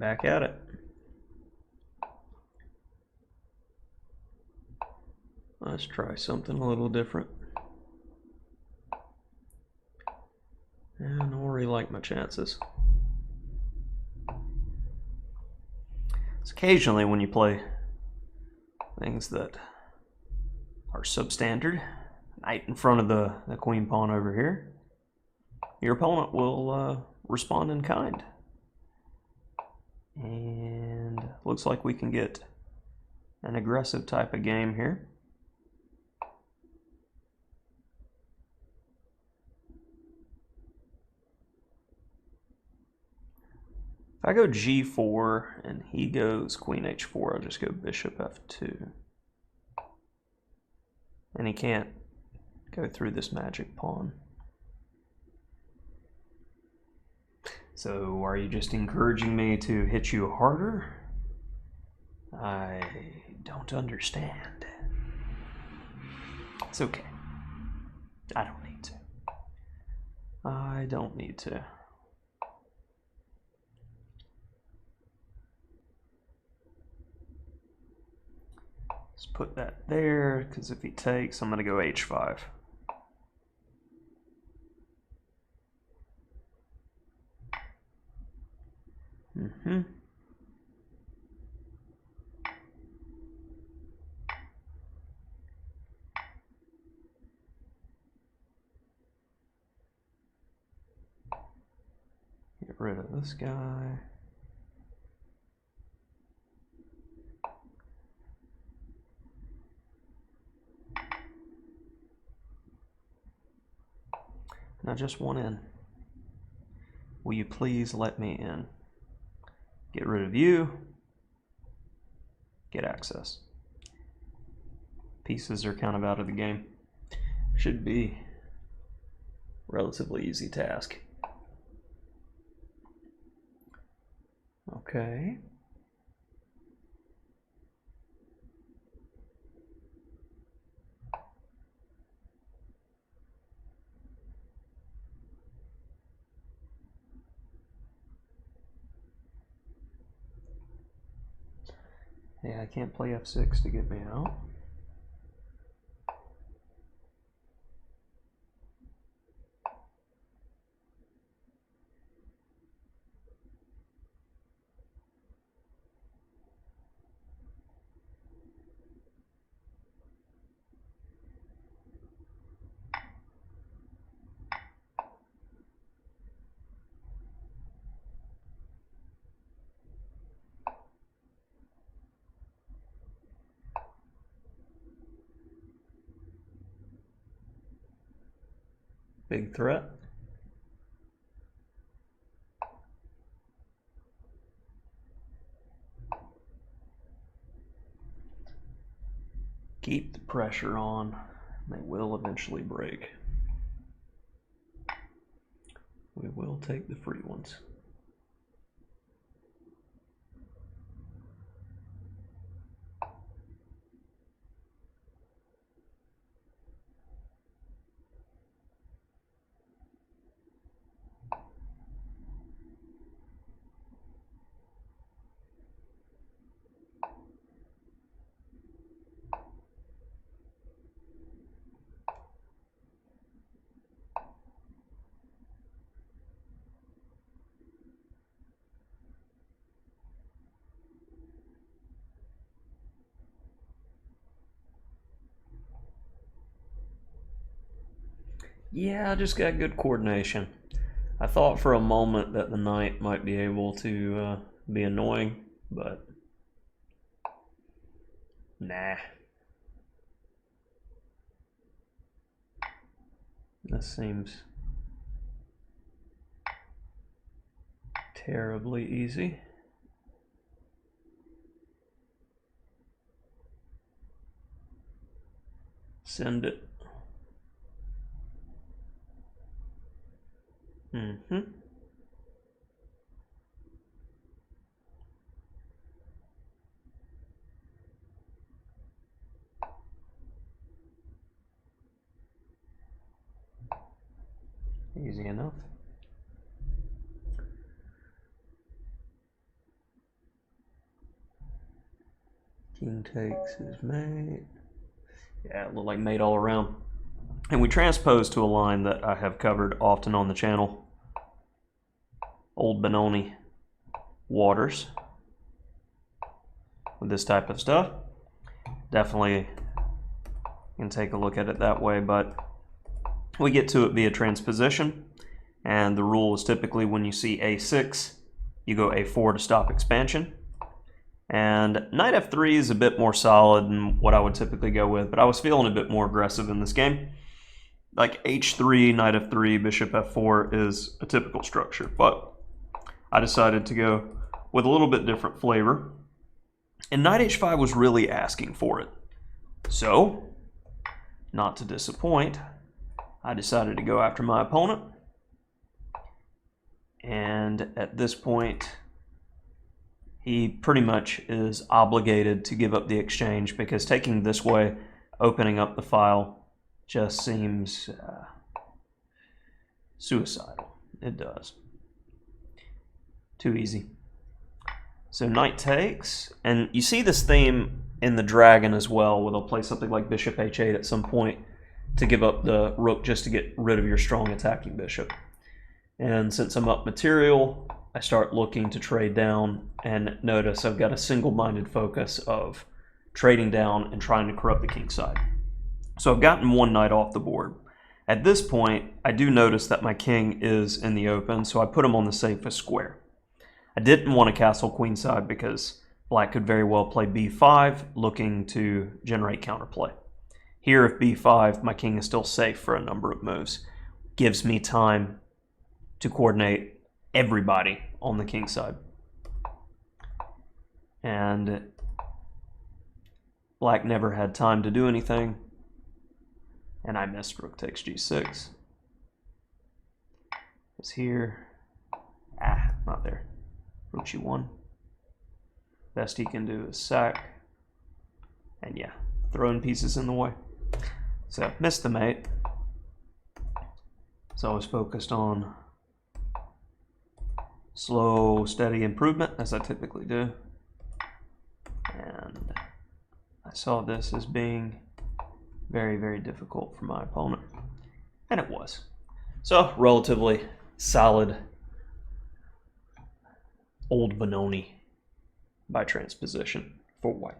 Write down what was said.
Back at it. Let's try something a little different. And I already like my chances. It's occasionally when you play things that are substandard, knight in front of the queen pawn over here, your opponent will respond in kind. And looks like we can get an aggressive type of game here. If I go g4 and he goes queen h4, I'll just go bishop f2. And he can't go through this magic pawn. So are you just encouraging me to hit you harder? I don't understand. It's okay. I don't need to. I don't need to. Let's put that there, because if he takes, I'm going to go h5. Get rid of this guy. Now just one in. Will you please let me in? Get rid of you. Get access. Pieces are kind of out of the game. Should be relatively easy task. Okay. Yeah, I can't play f6 to get me out. Big threat. Keep the pressure on. They will eventually break. We will take the free ones. Yeah, I just got good coordination. I thought for a moment that the knight might be able to be annoying, but nah. This seems terribly easy. Send it. Easy enough. King takes his mate. Yeah, it looked like mate all around. And we transpose to a line that I have covered often on the channel. Old Benoni waters. With this type of stuff. Definitely can take a look at it that way, but we get to it via transposition. And the rule is typically when you see A6, you go A4 to stop expansion. And knight f3 is a bit more solid than what I would typically go with, but I was feeling a bit more aggressive in this game. Like h3, knight f3, bishop f4 is a typical structure, but I decided to go with a little bit different flavor. And knight h5 was really asking for it. So, not to disappoint, I decided to go after my opponent. And at this point, he pretty much is obligated to give up the exchange because taking this way, opening up the file, just seems suicidal. It does. Too easy. So knight takes, and you see this theme in the dragon as well, where they'll play something like bishop h8 at some point to give up the rook just to get rid of your strong attacking bishop. And since I'm up material, I start looking to trade down, and notice I've got a single-minded focus of trading down and trying to corrupt the king side. So I've gotten one knight off the board. At this point, I do notice that my king is in the open, so I put him on the safest square. I didn't want to castle queenside because black could very well play b5, looking to generate counterplay. Here, if b5, my king is still safe for a number of moves. Gives me time to coordinate everybody on the king side. And black never had time to do anything, and I missed rook takes g6. It's here. Not there. Rook g1. Best he can do is sack. And yeah, throwing pieces in the way. So, missed the mate. So I was focused on slow, steady improvement, as I typically do. And I saw this as being very, very difficult for my opponent. And it was. So, relatively solid old Benoni by transposition for white.